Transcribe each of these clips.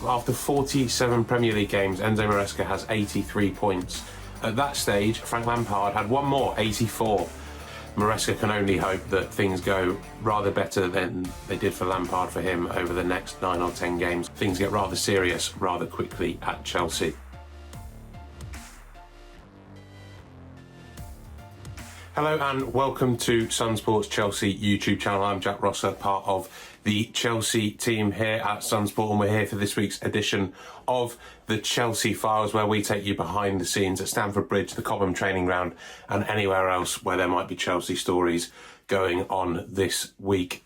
After 47 Premier League games, Enzo Maresca has 83 points. At that stage, Frank Lampard had one more, 84. Maresca can only hope that things go rather better than they did for Lampard for him over the next 9 or 10 games. Things get rather serious rather quickly at Chelsea. Hello and welcome to Sun Sports Chelsea YouTube channel. I'm Jack Rosser, part of the Chelsea team here at Sun Sport, and we're here for this week's edition of the Chelsea Files, where we take you behind the scenes at Stamford Bridge, the Cobham training ground, and anywhere else where there might be Chelsea stories going on this week.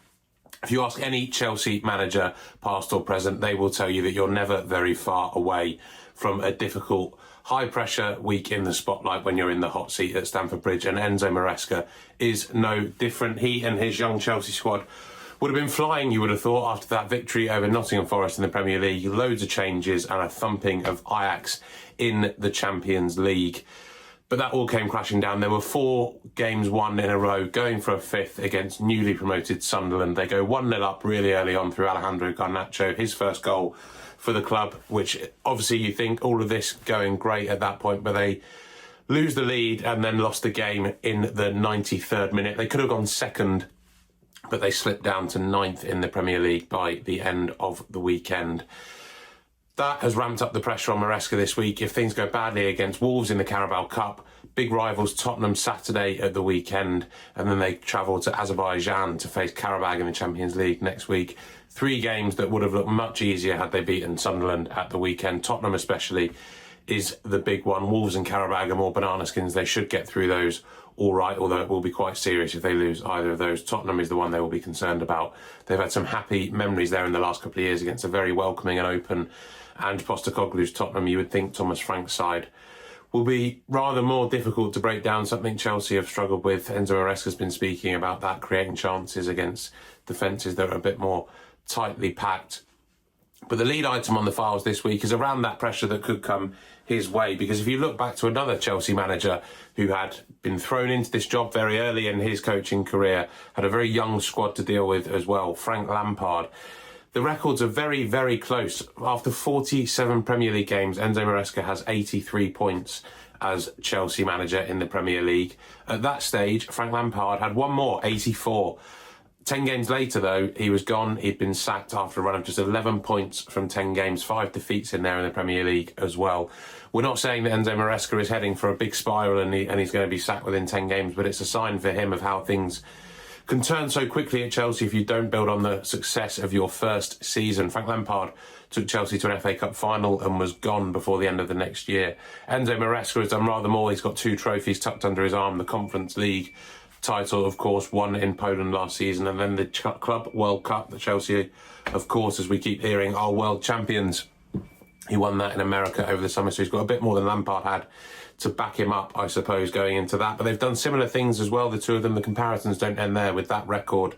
If you ask any Chelsea manager, past or present, they will tell you that you're never very far away from a difficult, high-pressure week in the spotlight when you're in the hot seat at Stamford Bridge, and Enzo Maresca is no different. He and his young Chelsea squad would have been flying, you would have thought, after that victory over Nottingham Forest in the Premier League. Loads of changes and a thumping of Ajax in the Champions League. But that all came crashing down. There were 4 games won in a row, going for a 5th against newly promoted Sunderland. They go 1-0 up really early on through Alejandro Garnacho, his first goal for the club, which obviously you think all of this going great at that point, but they lose the lead and then lost the game in the 93rd minute. They could have gone second, but they slipped down to 9th in the Premier League by the end of the weekend. That has ramped up the pressure on Maresca this week. If things go badly against Wolves in the Carabao Cup, big rivals Tottenham Saturday at the weekend, and then they travel to Azerbaijan to face Karabag in the Champions League next week. 3 games that would have looked much easier had they beaten Sunderland at the weekend. Tottenham especially is the big one. Wolves and Karabag are more banana skins. They should get through those all right, although it will be quite serious if they lose either of those. Tottenham is the one they will be concerned about. They've had some happy memories there in the last couple of years against a very welcoming and open and Postecoglou's Tottenham. You would think Thomas Frank's side will be rather more difficult to break down, something Chelsea have struggled with. Enzo Maresca's been speaking about that, creating chances against defences that are a bit more tightly packed. But the lead item on the files this week is around that pressure that could come his way, because if you look back to another Chelsea manager who had been thrown into this job very early in his coaching career, had a very young squad to deal with as well, Frank Lampard, the records are very, very close. After 47 Premier League games, Enzo Maresca has 83 points as Chelsea manager in the Premier League. At that stage, Frank Lampard had one more, 84. 10 games later, though, he was gone. He'd been sacked after a run of just 11 points from 10 games, 5 defeats in there in the Premier League as well. We're not saying that Enzo Maresca is heading for a big spiral and he's going to be sacked within 10 games, but it's a sign for him of how things can turn so quickly at Chelsea if you don't build on the success of your first season. Frank Lampard took Chelsea to an FA Cup final and was gone before the end of the next year. Enzo Maresca has done rather more. He's got 2 trophies tucked under his arm. The Conference League title, of course, won in Poland last season, and then the Club World Cup that Chelsea, of course, as we keep hearing, are world champions. He won that in America over the summer, so he's got a bit more than Lampard had to back him up, I suppose, going into that. But they've done similar things as well, the two of them. The comparisons don't end there with that record.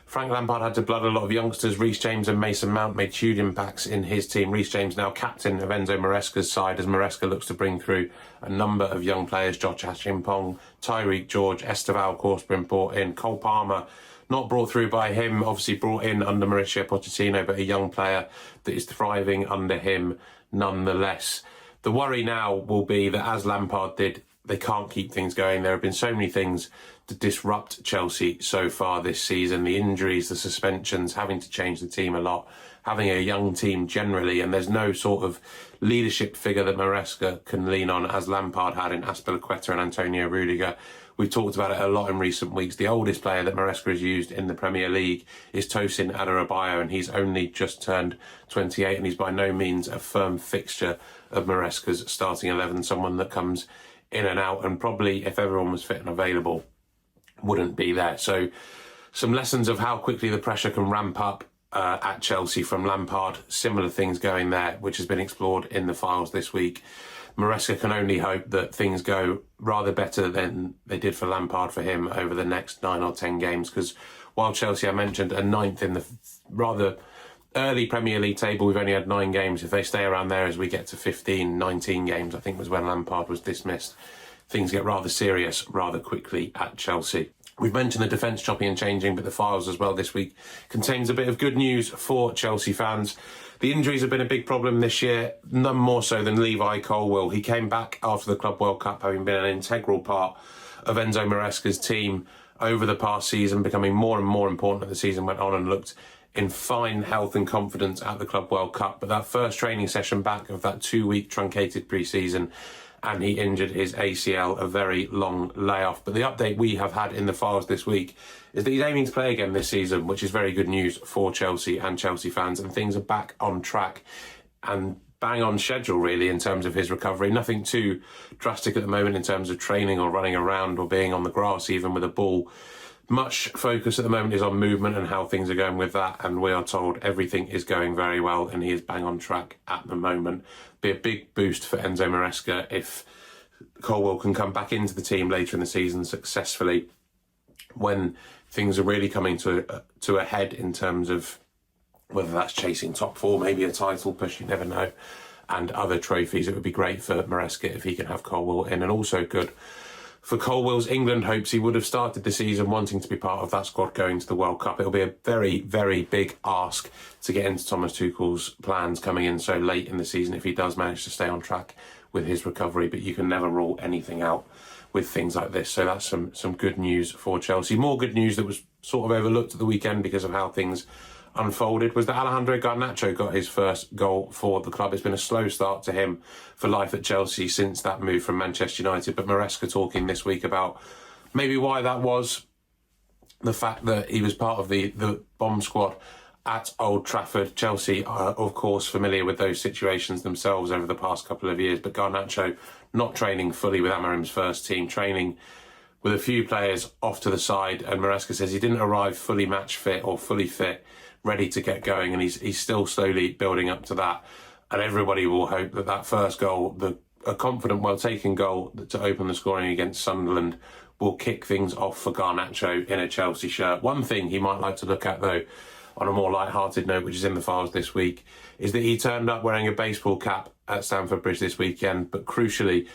Frank Lampard had to blood a lot of youngsters. Reece James and Mason Mount made huge impacts in his team. Reece James now captain of Enzo Maresca's side as Maresca looks to bring through a number of young players. Josh Achimpong, Tyreek George, Esteval, of course, been brought in. Cole Palmer, not brought through by him, obviously brought in under Mauricio Pochettino, but a young player that is thriving under him nonetheless. The worry now will be that, as Lampard did, they can't keep things going. There have been so many things to disrupt Chelsea so far this season. The injuries, the suspensions, having to change the team a lot, having a young team generally, and there's no sort of leadership figure that Maresca can lean on, as Lampard had in Azpilicueta and Antonio Rudiger. We've talked about it a lot in recent weeks. The oldest player that Maresca has used in the Premier League is Tosin Adarabioyo, and he's only just turned 28, and he's by no means a firm fixture of Maresca's starting 11, someone that comes in and out, and probably, if everyone was fit and available, wouldn't be there. So some lessons of how quickly the pressure can ramp up at Chelsea from Lampard. Similar things going there, which has been explored in the files this week. Maresca can only hope that things go rather better than they did for Lampard for him over the next 9 or 10 games, because while Chelsea, I mentioned, are 9th in the rather early Premier League table, we've only had 9 games. If they stay around there as we get to 15, 19 games, I think was when Lampard was dismissed, things get rather serious rather quickly at Chelsea. We've mentioned the defence chopping and changing, but the files as well this week contains a bit of good news for Chelsea fans. The injuries have been a big problem this year, none more so than Levi Colwill. He came back after the Club World Cup, having been an integral part of Enzo Maresca's team over the past season, becoming more and more important as the season went on, and looked in fine health and confidence at the Club World Cup. But that first training session back of that 2-week truncated pre-season, and he injured his ACL, a very long layoff. But the update we have had in the files this week is that he's aiming to play again this season, which is very good news for Chelsea and Chelsea fans, and things are back on track and bang on schedule, really, in terms of his recovery. Nothing too drastic at the moment in terms of training or running around or being on the grass, even with a ball. Much focus at the moment is on movement and how things are going with that, and we are told everything is going very well and he is bang on track at the moment. Be a big boost for Enzo Maresca if Colwill can come back into the team later in the season successfully, when things are really coming to a head in terms of whether that's chasing top four, maybe a title push, you never know, and other trophies. It would be great for Maresca if he can have Colwill in, and also good for Colwill's England hopes. He would have started the season wanting to be part of that squad going to the World Cup. It'll be a very, very big ask to get into Thomas Tuchel's plans coming in so late in the season if he does manage to stay on track with his recovery, but you can never rule anything out with things like this. So that's some good news for Chelsea. More good news that was sort of overlooked at the weekend because of how things unfolded was that Alejandro Garnacho got his first goal for the club. It's been a slow start to him for life at Chelsea since that move from Manchester United, but Maresca talking this week about maybe why that was, the fact that he was part of the bomb squad at Old Trafford. Chelsea are, of course, familiar with those situations themselves over the past couple of years, but Garnacho not training fully with Amarim's first team, training with a few players off to the side, and Maresca says he didn't arrive fully match fit or fully fit, ready to get going, and he's still slowly building up to that. And everybody will hope that that first goal, a confident, well-taken goal to open the scoring against Sunderland, will kick things off for Garnacho in a Chelsea shirt. One thing he might like to look at, though, on a more light-hearted note, which is in the files this week, is that he turned up wearing a baseball cap at Stamford Bridge this weekend, but crucially,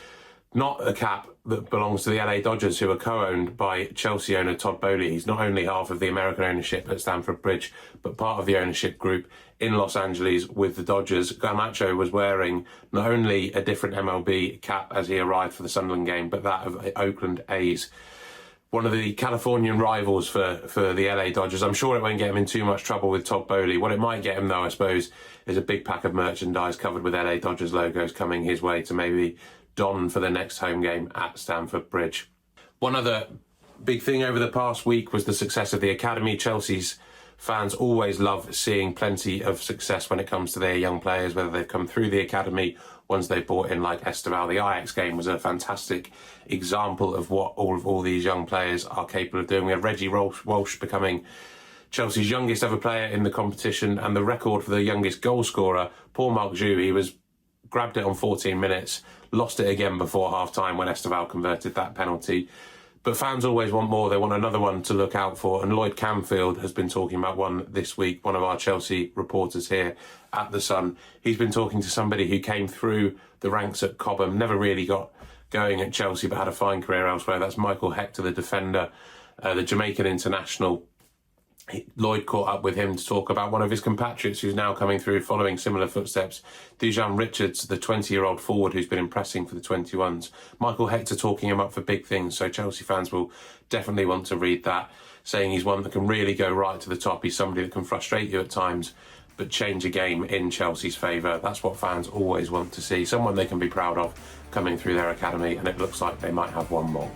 not a cap that belongs to the LA Dodgers, who are co-owned by Chelsea owner Todd Boehly. He's not only half of the American ownership at Stamford Bridge, but part of the ownership group in Los Angeles with the Dodgers. Garnacho was wearing not only a different MLB cap as he arrived for the Sunderland game, but that of Oakland A's, one of the Californian rivals for the LA Dodgers. I'm sure it won't get him in too much trouble with Todd Boehly. What it might get him, though, I suppose, is a big pack of merchandise covered with LA Dodgers logos coming his way to maybe don for the next home game at Stamford Bridge. One other big thing over the past week was the success of the academy. Chelsea's fans always love seeing plenty of success when it comes to their young players, whether they've come through the academy, ones they've brought in like Esteval. The Ajax game was a fantastic example of what all these young players are capable of doing. We had Reggie Walsh becoming Chelsea's youngest ever player in the competition, and the record for the youngest goal scorer, Paul-Marc Joux, he grabbed it on 14 minutes, lost it again before half-time when Esteval converted that penalty. But fans always want more. They want another one to look out for. And Lloyd Camfield has been talking about one this week, one of our Chelsea reporters here at The Sun. He's been talking to somebody who came through the ranks at Cobham, never really got going at Chelsea, but had a fine career elsewhere. That's Michael Hector, the defender, the Jamaican international. Lloyd caught up with him to talk about one of his compatriots who's now coming through following similar footsteps, Dejan Richards, the 20-year-old forward who's been impressing for the 21s. Michael Hector talking him up for big things, so Chelsea fans will definitely want to read that, saying he's one that can really go right to the top. He's somebody that can frustrate you at times, but change a game in Chelsea's favour. That's what fans always want to see, someone they can be proud of coming through their academy, and it looks like they might have one more.